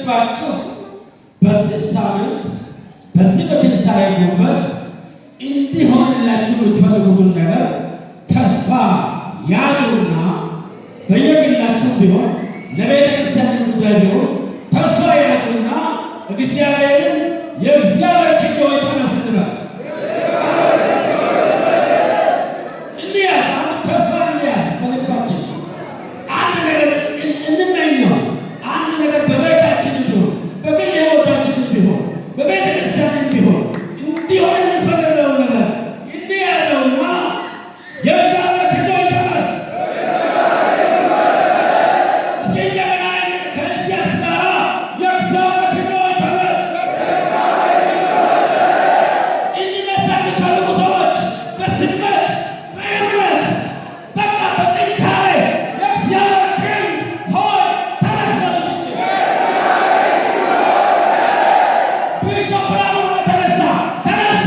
በልባችሁ በዚህ ሳምንት በዚህ በትንሣኤ ጉልበት እንዲሆንላችሁ የምትፈልጉትን ነገር ተስፋ ያዙና በየግላችሁ ቢሆን ለቤተ ክርስቲያን ጉዳይ ቢሆን ተስፋ ያዙና እግዚአብሔርን የእግዚአብሔር ክንድ ሆይ ተነስ እንበል። እንያዝ፣ አንድ ተስፋ እንያዝ በልባችን። አንድ ነገር እንመኘው። አንድ ነገር በቤታችን ቢሆን በግል ሕይወታችን ቢሆን በቤተ ክርስቲያን ቢሆን እንዲሆን የምንፈልገው ነገር እንያዘውና የእግዚአብሔር ክንድ ሆይ ተነስ። እስኪ እንደገና ከእስያስ ጋር የእግዚአብሔር ክንድ ሆይ ተነስ። እንዲነሳ የሚፈልጉ ሰዎች በስሜት በእምነት በቃ በጥንካሬ የእግዚአብሔር ክንድ ሆይ ተነስ በሉት እስኪ። ቢሾፕ ብርሃኑ ተነሳ። ተነስ።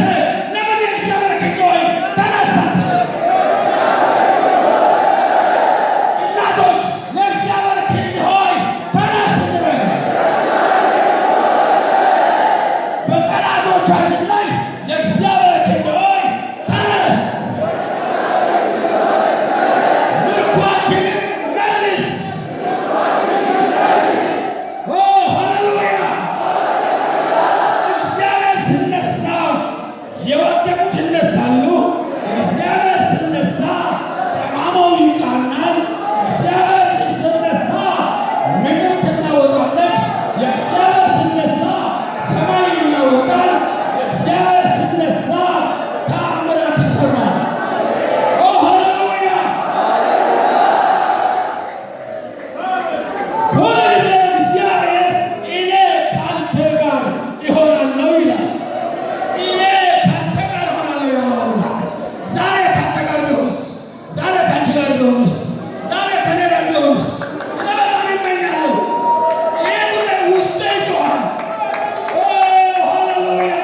ለምን የእግዚአብሔር ክንድ ሆይ ተነሳ? እናቶች የእግዚአብሔር ክንድ ሆይ ተነስ እንበል። በጠላቶቻችን ላይ የእግዚአብሔር ክንድ ሆይ ተነስ። ምርኳችንን መልስ። ኦ ሃሌሉያ! እግዚአብሔር ሲነሳ የወደቁት ይነሳሉ። እግዚአብሔር ሲነሳ ጠማማው ይቃናል። እግዚአብሔር ሲነሳ ምድር ትናወጣለች። የእግዚአብሔር ሲነሳ ሰማይ ይናወጣል። እግዚአብሔር ሲነሳ ተአምራት ይሰራል። ኦ ሃሌሉያ! ሁልጊዜ እግዚአብሔር እኔ ከአንተ ጋር እሆናለሁ ይላል። እኔ ከአንተ ጋር እሆናለሁ ያለው አምላክ ዛሬ ከአንተ ጋር ቢሆንስ? ዛሬ ከአንቺ ጋር ቢሆንስ? ዛሬ ከእኔ ጋር ቢሆንስ? እኔ በጣም ይመኛለሁ። ይሄ ጉዳይ ውስጤ ይጮኻል። ኦ ሃሌሉያ!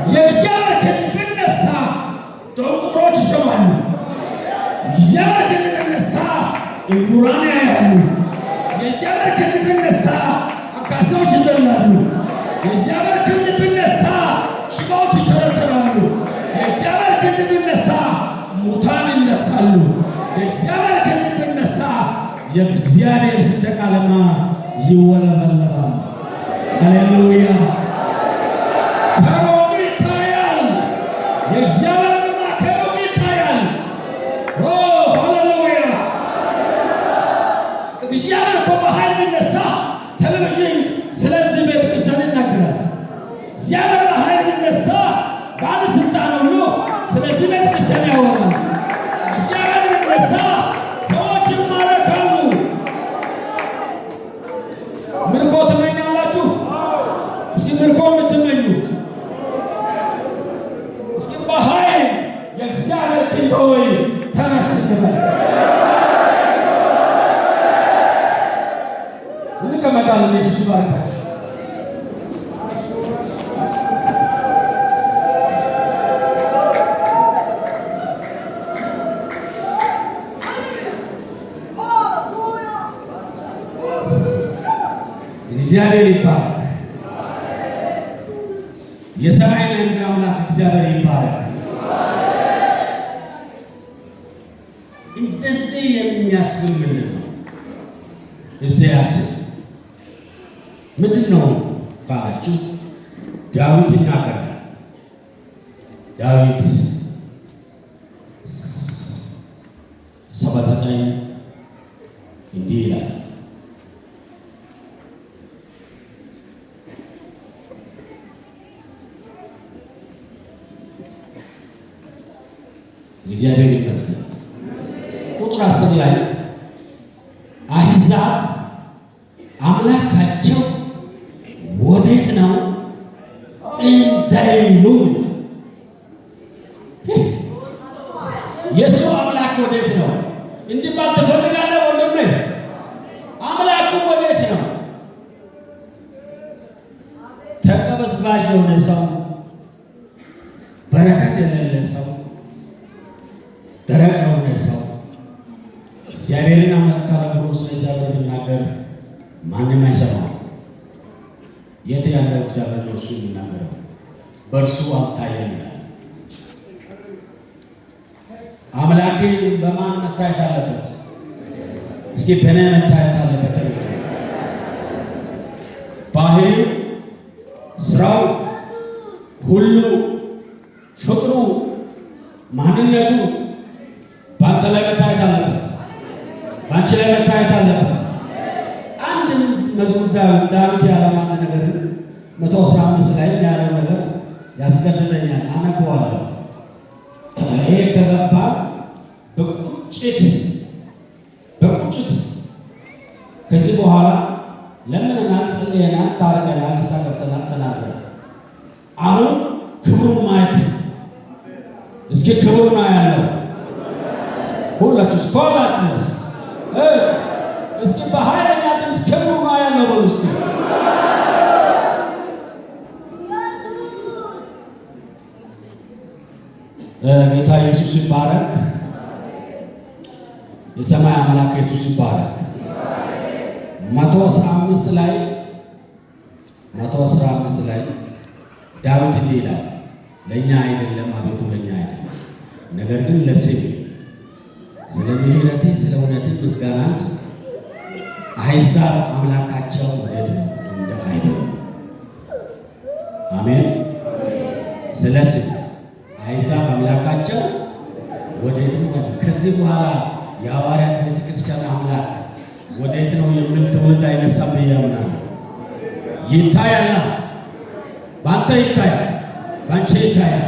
የእግዚአብሔር ክንድ ቢነሳ ደንቆሮች ይሰማሉ። የእግዚአብሔር ክንድ ቢነሳ ዕውራን ያያሉ። የእግዚአብሔር ክንድ ቢነሳ አንካሶች ይዘላሉ። የእግዚአብሔር ክንድ ቢነሳ ሽባዎች ይተረተራሉ። የእግዚአብሔር ክንድ ቢነሳ ሙታን ይነሳሉ። የእግዚአብሔር ክንድ ቢነሳ የእግዚአብሔር ሰንደቅ ዓላማ ይውለበለባል። ሃሌሉያ! ከሩቅ ይታያል። የእግዚአብሔር ግርማ ከሩቅ ይታያል። ኦ ሃሌሉያ! እግዚአብሔር እኮ በኃይል ቢነሳ ቴሌቪዥን ስለዚህ ቤተ ክርስቲያን ይናገራል። እግዚአብሔር በኃይል ቢነሳ ባለስልጣን ሁሉ ስለዚህ ቤተ ክርስቲያን ያወራል። እግዚአብሔር ቢነሳ ሰዎች ይማረካሉ። ምርኮ ትመኛላችሁ? እስኪ ምርኮ የምትመኙ እስኪ በኃይል የእግዚአብሔር ክንድ ሆይ ተነስ እንበል። እንቀመጣለን። ኢየሱስ ይባርካችሁ። እግዚአብሔር ይባረክ። የሰማይና የምድር አምላክ እግዚአብሔር ይባረክ። እንደዚህ የሚያስብል ምንድን ነው? ኢሳይያስ ምንድን ነው ካላችሁ ዳዊት ይናገራል። ዳዊት 79 እንዲህ ይላል፣ እግዚአብሔር ይመስገን። ቁጥር 10 ላይ አሕዛብ አምላካቸው ወዴት ነው እንዳይሉ፣ የእሱ አምላክ ወዴት ነው እንዲባል ትፈልጋለህ ወንድሜ? አምላኩ ወዴት ነው? ተቀበዝባዥ የሆነ ሰው፣ በረከት የሌለ ሰው፣ ደረቅ የሆነ ሰው እግዚአብሔርን አመልካለሁ ብሎ ስለ እግዚአብሔር ቢናገር ማንም አይሰማው። የት ያለው እግዚአብሔር ነው እሱ የሚናገረው? በእርሱ አልታየም ይላል። አምላኬ በማን መታየት አለበት? እስኪ በእኔ መታየት አለበት። ባህሪው፣ ስራው ሁሉ፣ ፍቅሩ፣ ማንነቱ በአንተ ላይ መታየት አለበት፣ በአንቺ ላይ መታየት አለበት። አንድ መዝሙር ዳዊት ያለው አንድ ነገር 115 ላይ ያለው ነገር ያስገድደኛል። አነበዋለሁ። ይሄ ከገባ በቁጭት ከዚህ በኋላ ለምንናል፣ ጸልየናል፣ ታርቀናል፣ ንስሐ ገብተናል፣ ተናዘናል። አሁን ክብሩን ማየት እስኪ ክብሩን ያለው ሁላችሁ ስኮላችሁስ እስኪ በኃይለኛ ድምፅ ክብሩን ያለው በሉ እስኪ ጌታ ኢየሱስ ይባረክ። የሰማይ አምላክ ኢየሱስ ይባረክ። 115 ላይ ዳዊት እንዲህ ይላል፣ ለእኛ አይደለም አቤቱ ለእኛ አይደለም፣ ነገር ግን ለስሜ ስለ ምሕረትህ ስለ እውነትህ ምስጋናን ስጥ። አሕዛብ አምላካቸው ወዴት ነው እንደ አይደሉ። አሜን። ስለ ስሜ አሕዛብ አምላካቸው ወዴት ነው? ከዚህ በኋላ የሐዋርያት ቤተክርስቲያን አምላክ ወዴት ነው የሚል ትውልድ አይነሳም ብዬ አምናለሁ። ይታያል፣ በአንተ ይታያል፣ በአንቺ ይታያል፣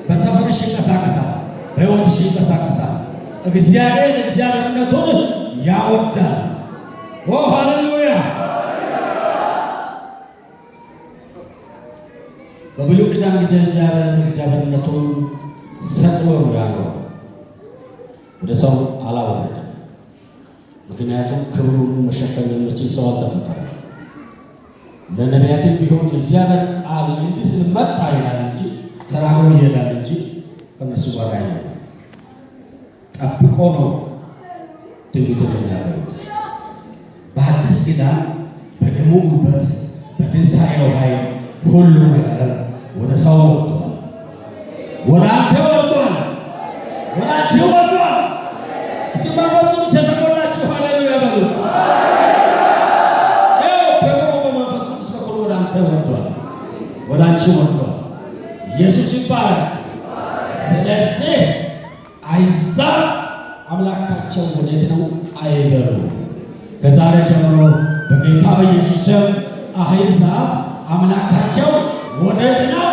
በሰፈርሽ ይንቀሳቀሳል፣ በሕይወትሽ ይንቀሳቀሳል። እግዚአብሔርነቱን ያወዳል። ኦ ሃሌሉያ! በብሉይ ኪዳን ጊዜ እግዚአብሔርነቱን ሰቅሎ ነው ያኖረው፣ ወደ ሰው አላወረደም። ምክንያቱም ክብሩን መሸከም የሚችል ሰው አልተፈጠረም። ለነቢያትም ቢሆን የእግዚአብሔር ቃል እንዲህ ስል መጣ ይላል እንጂ ተናግሮ ይሄዳል እንጂ ከነሱ ጋር አይሆንም። ጠብቆ ነው ትንቢት የሚናገሩት። በአዲስ ኪዳን በደሙ ጉልበት በትንሣኤው ኃይል ሁሉ ነገር ወደ ሰው ወርዷል፣ ወደ አንተ ወርዷል፣ ወደ አንቺ ወርዷል። እስኪ መንፈስ ቅዱስ የተሞላችሁ ሃሌሉያ በሉት። ክብሩ በመንፈስ ቅዱስ በኩል ወደ አንተ ወርዷል፣ ወደ አንቺ ወርዷል። ኢየሱስ ይባረክ። ስለዚህ አሕዛብ አምላካቸው ወዴት ነው አይበሉ። ከዛሬ ጀምሮ በጌታ በኢየሱስ ስም አሕዛብ አምላካቸው ወዴት ነው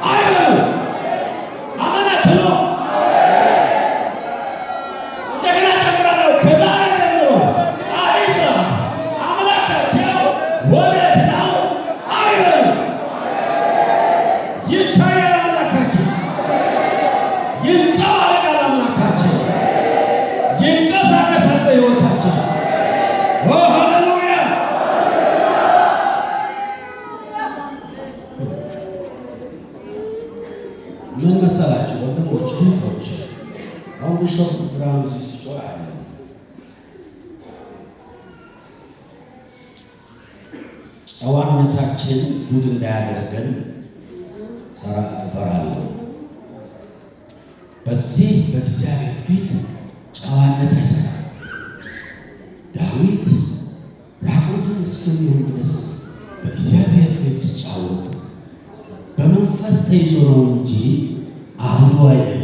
አይበሉ። አመናት ነው። እንደገና ጨምራለሁ። ከዛሬ ጀምሮ አሕዛብ አምላካቸው ወዴት ነው አይበሉ። ይታያል አምላካቸው፣ ይንጸባረቃል አምላካቸው፣ ይንቀሳቀሳል በሕይወታቸው። ኦ ሃሌሉያ! ምን መሰላችሁ ወንድሞች እህቶች፣ አሁን ቢሾፕ ብርሃኑ እዚህ ሲጮህ አለ። ጨዋነታችን ጉድ እንዳያደርገን እፈራለሁ። በዚህ በእግዚአብሔር ፊት ጨዋነት አይሰራም። ዳዊት ራቁቱን እስከሚሆን ድረስ በእግዚአብሔር ፊት ሲጫወት በመንፈስ ተይዞ ነው እንጂ አብዶ አይደለም።